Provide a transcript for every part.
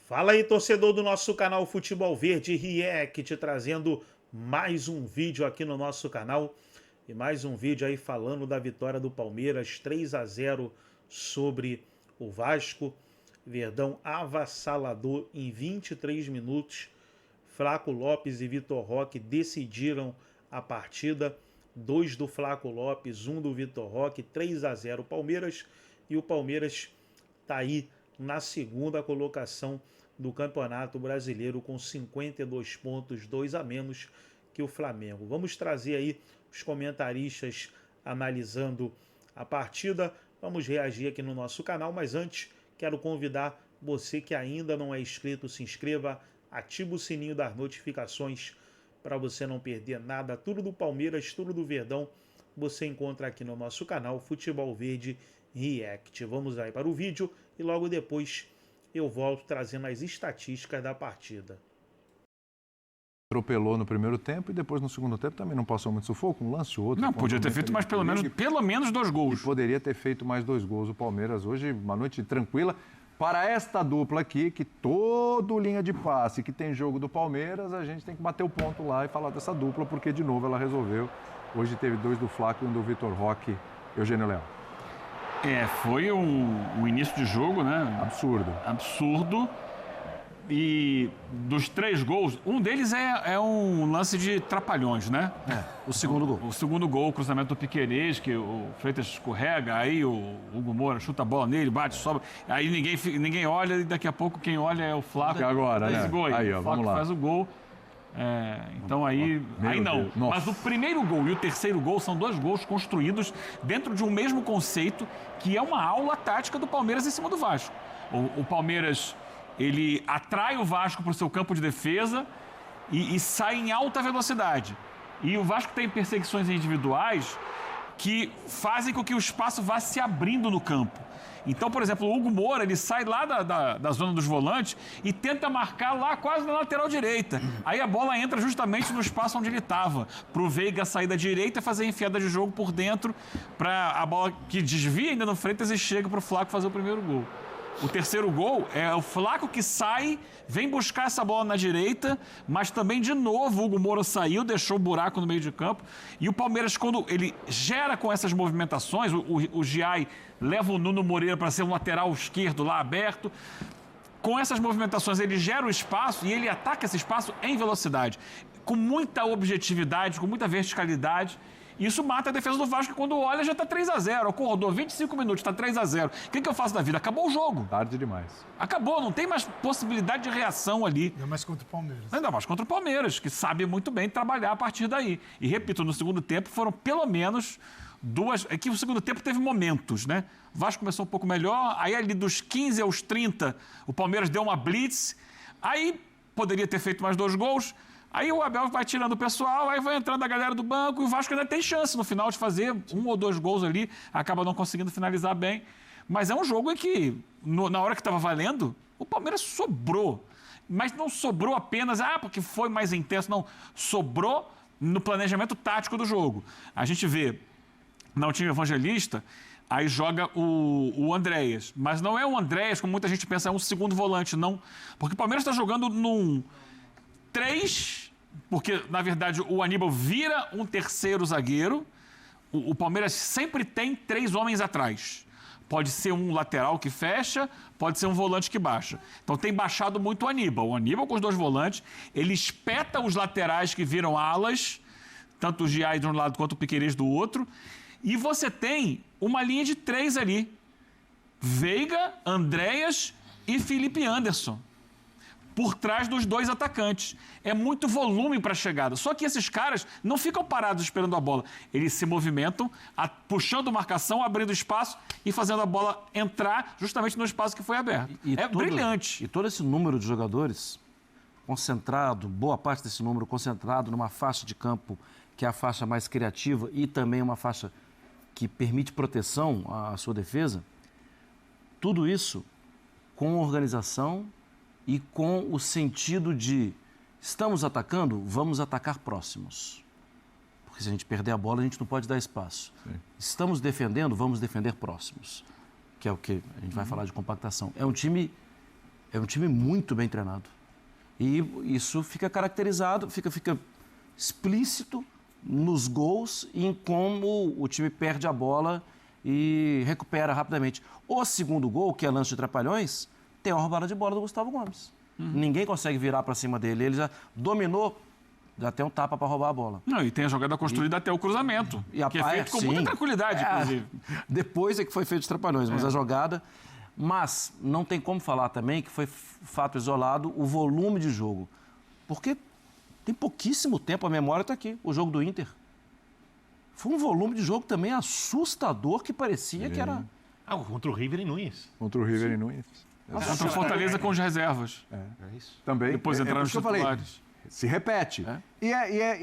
Fala aí, torcedor do nosso canal Futebol Verde React, trazendo mais um vídeo aqui no nosso canal. E mais um vídeo aí falando da vitória do Palmeiras 3-0 sobre o Vasco. Verdão avassalador em 23 minutos. Flaco Lopes e Vitor Roque decidiram a partida. 2 do Flaco Lopes, 1 do Vitor Roque, 3-0 Palmeiras. E o Palmeiras está aí na segunda colocação do Campeonato Brasileiro com 52 pontos, 2 a menos que o Flamengo. Vamos trazer aí os comentaristas analisando a partida. Vamos reagir aqui no nosso canal, mas antes quero convidar você que ainda não é inscrito, se inscreva, ative o sininho das notificações para você não perder nada. Tudo do Palmeiras, tudo do Verdão, você encontra aqui no nosso canal Futebol Verde React. Vamos aí para o vídeo e logo depois eu volto trazendo as estatísticas da partida. Atropelou no primeiro tempo e depois no segundo tempo também não passou muito sufoco, um lance ou outro. Não, podia ter feito mais pelo menos 2 gols. E poderia ter feito mais 2 gols. O Palmeiras hoje, uma noite tranquila. Para esta dupla aqui, que todo linha de passe que tem jogo do Palmeiras, a gente tem que bater o ponto lá e falar dessa dupla, porque de novo ela resolveu. Hoje teve 2 do Flaco e 1 do Vitor Roque e Eugênio Leão. Foi um início de jogo, né? Absurdo. E dos 3 gols, um deles é um lance de trapalhões, né? O segundo gol. O segundo gol, o cruzamento do Piquerez, que o Freitas escorrega, aí o Hugo Moura chuta a bola nele, bate, sobe. Aí ninguém olha e daqui a pouco quem olha é o Flaco. Agora, né? Gol aí, ó, o Flaco faz o gol. Então aí não. Mas o primeiro gol e o terceiro gol são 2 gols construídos dentro de um mesmo conceito, que é uma aula tática do Palmeiras em cima do Vasco. O Palmeiras, ele atrai o Vasco para o seu campo de defesa e sai em alta velocidade. E o Vasco tem perseguições individuais que fazem com que o espaço vá se abrindo no campo. Então, por exemplo, o Hugo Moura, ele sai lá da zona dos volantes e tenta marcar lá quase na lateral direita. Aí a bola entra justamente no espaço onde ele estava, para o Veiga sair da direita e fazer a enfiada de jogo por dentro, para a bola que desvia ainda no Freitas e chega para o Flaco fazer o primeiro gol. O terceiro gol é o Flaco que sai, vem buscar essa bola na direita, mas também, de novo, o Hugo Moura saiu, deixou o buraco no meio de campo. E o Palmeiras, quando ele gera com essas movimentações, o Giai leva o Nuno Moreira para ser um lateral esquerdo lá aberto. Com essas movimentações, ele gera o espaço e ele ataca esse espaço em velocidade, com muita objetividade, com muita verticalidade. Isso mata a defesa do Vasco, que quando olha já está 3-0. Acordou 25 minutos, está 3-0. O que eu faço da vida? Acabou o jogo. Tarde demais. Acabou, não tem mais possibilidade de reação ali. Ainda mais contra o Palmeiras. Ainda mais contra o Palmeiras, que sabe muito bem trabalhar a partir daí. E repito, no segundo tempo foram pelo menos 2... É que o segundo tempo teve momentos, né? O Vasco começou um pouco melhor, aí ali dos 15 aos 30, o Palmeiras deu uma blitz, aí poderia ter feito mais 2 gols. Aí o Abel vai tirando o pessoal, aí vai entrando a galera do banco e o Vasco ainda tem chance no final de fazer 1 ou 2 gols ali, acaba não conseguindo finalizar bem. Mas é um jogo em que, na hora que estava valendo, o Palmeiras sobrou. Mas não sobrou apenas, porque foi mais intenso, não. Sobrou no planejamento tático do jogo. A gente vê, no time Evangelista, aí joga o Andréas. Mas não é o Andréas, como muita gente pensa, é um segundo volante, não. Porque o Palmeiras está jogando num 3, porque, na verdade, o Aníbal vira um terceiro zagueiro. O Palmeiras sempre tem 3 homens atrás. Pode ser um lateral que fecha, pode ser um volante que baixa. Então tem baixado muito o Aníbal. O Aníbal com os 2 volantes, ele espeta os laterais que viram alas, tanto o Giai de um lado quanto o Piquerez do outro. E você tem uma linha de 3 ali. Veiga, Andréas e Felipe Anderson, por trás dos 2 atacantes. É muito volume para a chegada. Só que esses caras não ficam parados esperando a bola. Eles se movimentam, puxando marcação, abrindo espaço e fazendo a bola entrar justamente no espaço que foi aberto. Brilhante. E todo esse número de jogadores concentrado, boa parte desse número concentrado numa faixa de campo que é a faixa mais criativa e também uma faixa que permite proteção à sua defesa, tudo isso com organização e com o sentido de estamos atacando, vamos atacar próximos. Porque se a gente perder a bola, a gente não pode dar espaço. Sim. Estamos defendendo, vamos defender próximos. Que é o que a gente vai falar de compactação. É um time É um time muito bem treinado. E isso fica caracterizado, fica explícito nos gols e em como o time perde a bola e recupera rapidamente. O segundo gol, que é lance de Trapalhões, tem uma roubada de bola do Gustavo Gomes. Ninguém consegue virar para cima dele. Ele já dominou, já tem um tapa para roubar a bola. Não, e tem a jogada construída até o cruzamento, que é feito com muita tranquilidade, inclusive. Depois é que foi feito os Trapalhões, mas a jogada... Mas não tem como falar também que foi fato isolado o volume de jogo. Porque tem pouquíssimo tempo, a memória está aqui, o jogo do Inter. Foi um volume de jogo também assustador que parecia que era... Contra o River em Nunes. Contra o River em Nunes. Contra o Fortaleza com as reservas. É isso. Também. Depois entraram os titulares. Se repete. E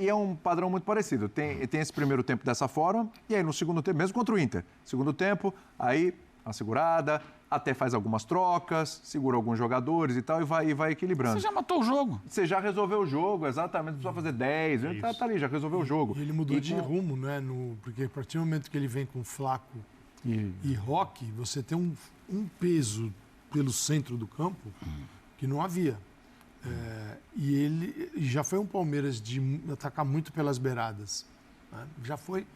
é um padrão muito parecido. Tem esse primeiro tempo dessa forma, e aí no segundo tempo, mesmo contra o Inter, segundo tempo, aí uma segurada, até faz algumas trocas, segura alguns jogadores e tal, e vai equilibrando. Você já matou o jogo. Você já resolveu o jogo, exatamente, não precisa fazer 10, tá ali, já resolveu o jogo. E ele mudou de rumo, né? Porque a partir do momento que ele vem com Flaco e Roque, você tem um peso pelo centro do campo que não havia. E ele já foi um Palmeiras de atacar muito pelas beiradas. Né? Já foi.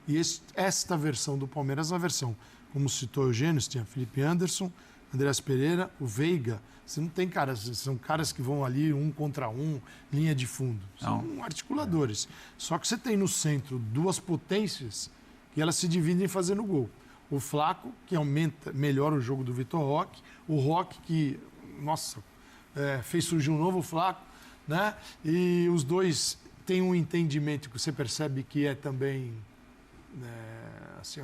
E esta versão do Palmeiras é uma versão, como citou o Eugênio, você tinha Felipe Anderson, Andreas Pereira, o Veiga. Você não tem caras, são caras que vão ali um contra um, linha de fundo. São articuladores. Só que você tem no centro duas potências que elas se dividem fazendo gol. O Flaco, que melhora o jogo do Vitor Roque. O Roque, que, fez surgir um novo Flaco, né? E os dois têm um entendimento que você percebe que é também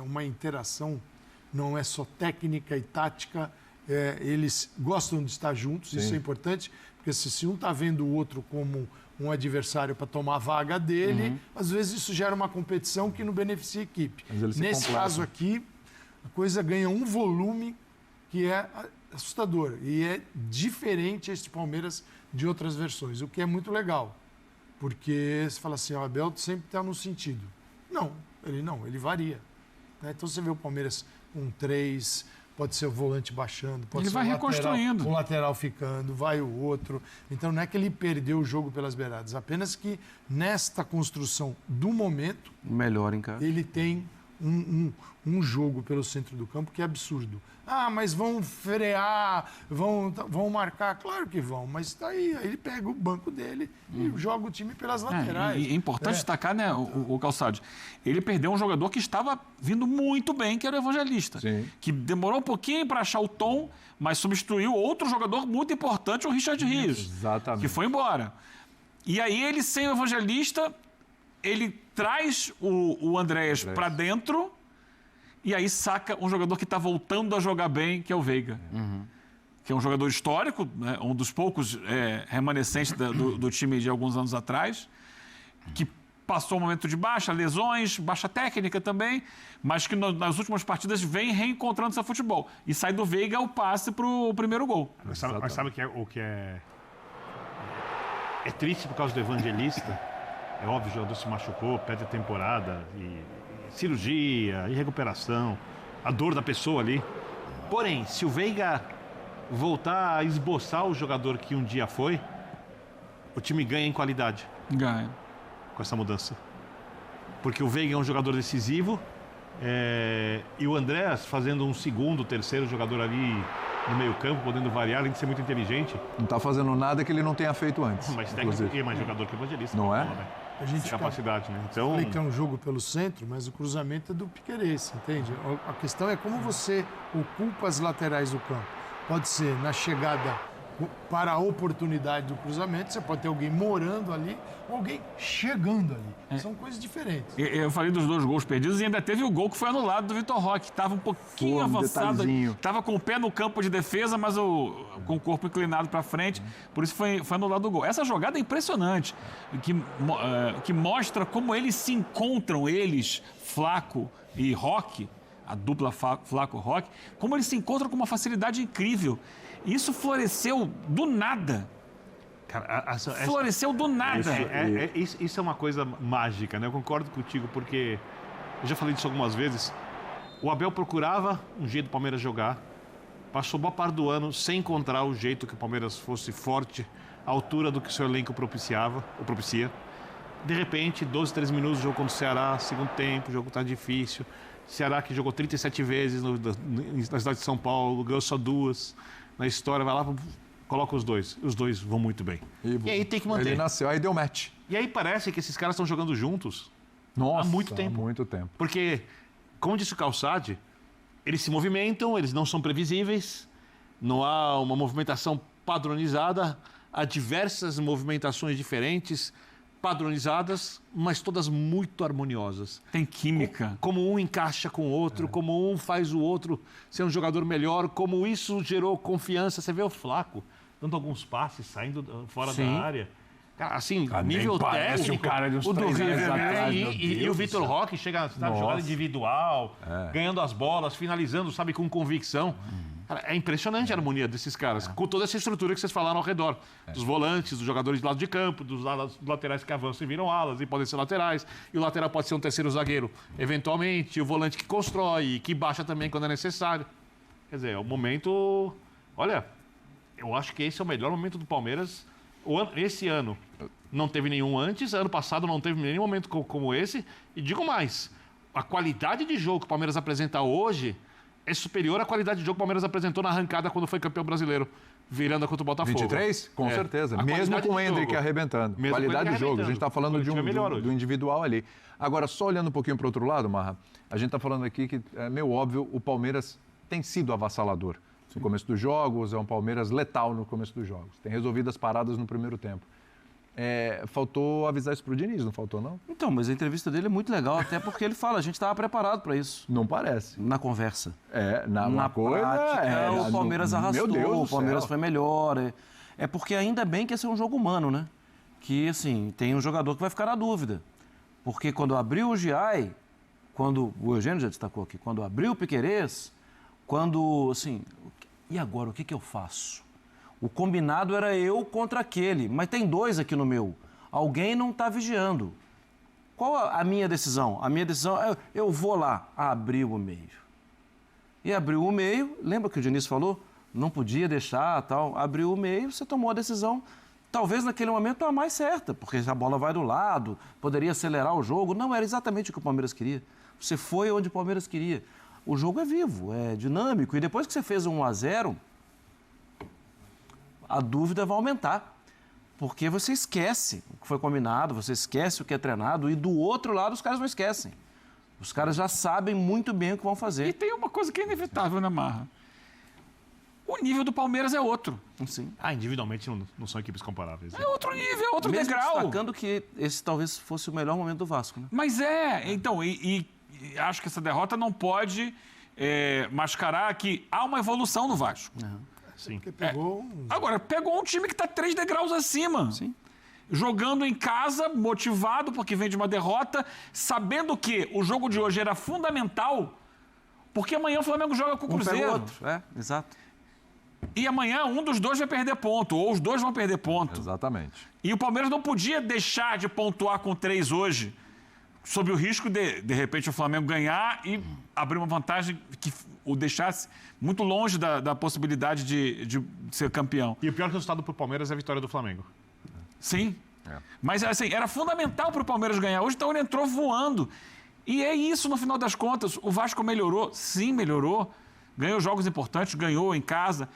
uma interação, não é só técnica e tática, eles gostam de estar juntos, isso é importante, porque se um está vendo o outro como um adversário para tomar a vaga dele, às vezes isso gera uma competição que não beneficia a equipe. Nesse caso aqui, a coisa ganha um volume que é assustador. E é diferente este Palmeiras de outras versões, o que é muito legal. Porque você fala assim, o Abel sempre está no sentido. Não, ele varia. Né? Então você vê o Palmeiras com 3, pode ser o volante baixando, pode ele ser vai reconstruindo. O lateral ficando, vai o outro. Então não é que ele perdeu o jogo pelas beiradas, apenas que nesta construção do momento, melhor em casa, ele tem um jogo pelo centro do campo que é absurdo. Mas vão frear, vão marcar. Claro que vão, mas está aí. Aí ele pega o banco dele e joga o time pelas laterais. É importante destacar, né, o Calçados, ele perdeu um jogador que estava vindo muito bem, que era o Evangelista. Sim. Que demorou um pouquinho para achar o tom, mas substituiu outro jogador muito importante, o Richard Rios. Exatamente. Que foi embora. E aí ele, sem o Evangelista, ele traz o Andréas para dentro e aí saca um jogador que está voltando a jogar bem, que é o Veiga. Que é um jogador histórico, né, um dos poucos remanescentes do time de alguns anos atrás, que passou um momento de baixa, lesões, baixa técnica também, mas que nas últimas partidas vem reencontrando seu futebol. E sai do Veiga o passe para o primeiro gol. Mas sabe o que é triste por causa do Evangelista? É óbvio, o jogador se machucou, perde a temporada, e cirurgia, e recuperação, a dor da pessoa ali. Porém, se o Veiga voltar a esboçar o jogador que um dia foi, o time ganha em qualidade. Ganha. Com essa mudança. Porque o Veiga é um jogador decisivo, e o Andréas fazendo um segundo, terceiro jogador ali no meio campo, podendo variar, além de ser muito inteligente. Não está fazendo nada que ele não tenha feito antes. Mais técnico e mais jogador que o Evangelista. Não é? A gente capacidade, né? Então, falei que é um jogo pelo centro, mas o cruzamento é do Piquerez, entende? A questão é como você ocupa as laterais do campo. Pode ser na chegada para a oportunidade do cruzamento, você pode ter alguém morando ali ou alguém chegando ali. São coisas diferentes. Eu falei dos 2 gols perdidos e ainda teve o gol que foi anulado do Vitor Roque, que estava um pouquinho avançado, estava com o pé no campo de defesa, mas com o corpo inclinado para frente, por isso foi anulado o gol. Essa jogada é impressionante, que mostra como eles se encontram, Flaco e Roque, a dupla Flaco-Roque, como eles se encontram com uma facilidade incrível. Isso floresceu do nada. Cara, floresceu do nada. Isso é uma coisa mágica, né? Eu concordo contigo, porque eu já falei disso algumas vezes. O Abel procurava um jeito do Palmeiras jogar, Passou boa parte do ano sem encontrar o jeito que o Palmeiras fosse forte, à altura do que o seu elenco propicia. De repente, 12, 13 minutos, jogo contra o Ceará, segundo tempo, o jogo tá difícil. Ceará que jogou 37 vezes na cidade de São Paulo, ganhou só 2 na história, vai lá, coloca os dois vão muito bem. E aí tem que manter. Ele nasceu, aí deu match. E aí parece que esses caras estão jogando juntos Nossa, há muito tempo. Há muito tempo. Porque, como disse o Calçade, eles se movimentam, eles não são previsíveis, não há uma movimentação padronizada, há diversas movimentações diferentes, padronizadas, mas todas muito harmoniosas. Tem química. Como um encaixa com o outro, como um faz o outro ser um jogador melhor, como isso gerou confiança. Você vê o Flaco dando alguns passes, saindo fora da área. Cara, assim, nível técnico. O cara de uns o do 3 River, anos atrás, e o Vitor Roque chega na jogada individual, ganhando as bolas, finalizando, sabe, com convicção. Cara, é impressionante a harmonia desses caras, com toda essa estrutura que vocês falaram ao redor. Dos volantes, dos jogadores de lado de campo, dos laterais que avançam e viram alas e podem ser laterais. E o lateral pode ser um terceiro zagueiro, eventualmente. E o volante que constrói, que baixa também quando é necessário. Quer dizer, é o momento... Olha, eu acho que esse é o melhor momento do Palmeiras. Esse ano não teve nenhum antes, ano passado não teve nenhum momento como esse. E digo mais, a qualidade de jogo que o Palmeiras apresenta hoje é superior à qualidade de jogo que o Palmeiras apresentou na arrancada quando foi campeão brasileiro, virando contra o Botafogo. 23? Com certeza. A Mesmo com o Hendrick jogo. arrebentando. Mesmo Qualidade com de ele jogo. A gente arrebentando. está falando de O coletivo é melhor do hoje. individual ali. Agora, só olhando um pouquinho para o outro lado, Marra, a gente está falando aqui que, é meio óbvio, o Palmeiras tem sido avassalador. No começo dos jogos, é um Palmeiras letal no começo dos jogos. Tem resolvido as paradas no primeiro tempo. Faltou avisar isso pro Diniz, não faltou, não? Então, mas a entrevista dele é muito legal, até porque ele fala, a gente estava preparado para isso. Não parece. Na conversa. Na prática, o Palmeiras arrastou, Meu Deus do o Palmeiras céu. foi melhor. É porque ainda bem que esse é um jogo humano, né? Que, assim, tem um jogador que vai ficar na dúvida. Porque quando abriu o Giai, quando o Eugênio já destacou aqui, quando abriu o Piquerez, quando, assim, e agora, o que eu faço? O combinado era eu contra aquele, mas tem 2 aqui no meu. Alguém não está vigiando. Qual a minha decisão? A minha decisão é eu vou lá, abrir o meio. E abriu o meio, lembra que o Diniz falou? Não podia deixar, tal. Abriu o meio, você tomou a decisão, talvez naquele momento a mais certa, porque a bola vai do lado, poderia acelerar o jogo. Não era exatamente o que o Palmeiras queria. Você foi onde o Palmeiras queria. O jogo é vivo, é dinâmico. E depois que você fez 1-0... a dúvida vai aumentar, porque você esquece o que foi combinado, você esquece o que é treinado, e do outro lado os caras não esquecem. Os caras já sabem muito bem o que vão fazer. E tem uma coisa que é inevitável, né, Marra? O nível do Palmeiras é outro. Sim. Individualmente não são equipes comparáveis. É outro nível, é outro Mesmo degrau. destacando que esse talvez fosse o melhor momento do Vasco, né? Mas então, e acho que essa derrota não pode mascarar que há uma evolução no Vasco. Sim. Porque pegou Agora, pegou um time que está 3 degraus acima. Sim. Jogando em casa, motivado, porque vem de uma derrota, sabendo que o jogo de hoje era fundamental, porque amanhã o Flamengo joga com o Um pega Cruzeiro. o outro, exato. E amanhã um dos dois vai perder ponto, ou os dois vão perder ponto. Exatamente. E o Palmeiras não podia deixar de pontuar com 3 hoje, sob o risco de repente, o Flamengo ganhar e abrir uma vantagem que o deixasse muito longe da possibilidade de ser campeão. E o pior resultado para o Palmeiras é a vitória do Flamengo. Sim. Mas, assim, era fundamental para o Palmeiras ganhar hoje, então ele entrou voando. E é isso, no final das contas. O Vasco melhorou? Sim, melhorou. Ganhou jogos importantes, ganhou em casa.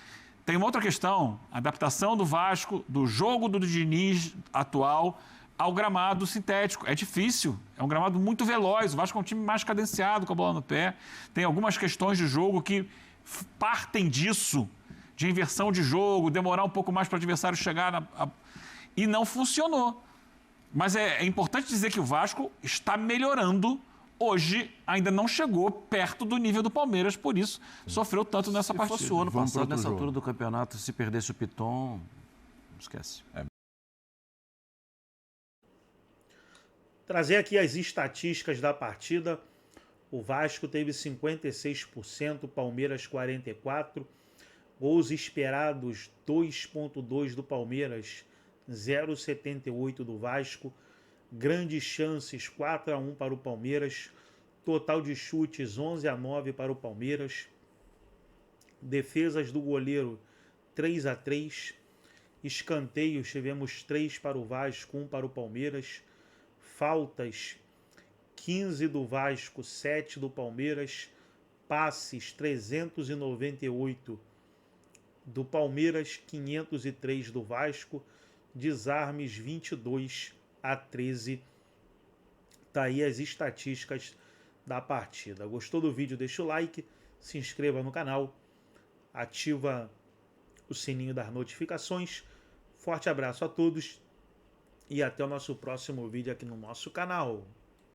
Tem uma outra questão, a adaptação do Vasco, do jogo do Diniz atual ao gramado sintético. É difícil, é um gramado muito veloz. O Vasco é um time mais cadenciado, com a bola no pé. Tem algumas questões de jogo que partem disso, de inversão de jogo, demorar um pouco mais para o adversário chegar e não funcionou. Mas é importante dizer que o Vasco está melhorando. Hoje ainda não chegou perto do nível do Palmeiras, por isso sofreu tanto nessa partida. Se fosse o ano Vamos passado, para outro nessa jogo. altura do campeonato, se perdesse o Piton, esquece. Trazer aqui as estatísticas da partida. O Vasco teve 56%, Palmeiras 44%. Gols esperados 2.2 do Palmeiras, 0,78 do Vasco. Grandes chances 4-1 para o Palmeiras. Total de chutes 11-9 para o Palmeiras. Defesas do goleiro 3-3. Escanteios, tivemos 3 para o Vasco, 1 para o Palmeiras. Faltas, 15 do Vasco, 7 do Palmeiras. Passes, 398 do Palmeiras, 503 do Vasco. Desarmes, 22-13. Tá aí as estatísticas da partida. Gostou do vídeo? Deixa o like, se inscreva no canal, ativa o sininho das notificações. Forte abraço a todos e até o nosso próximo vídeo aqui no nosso canal.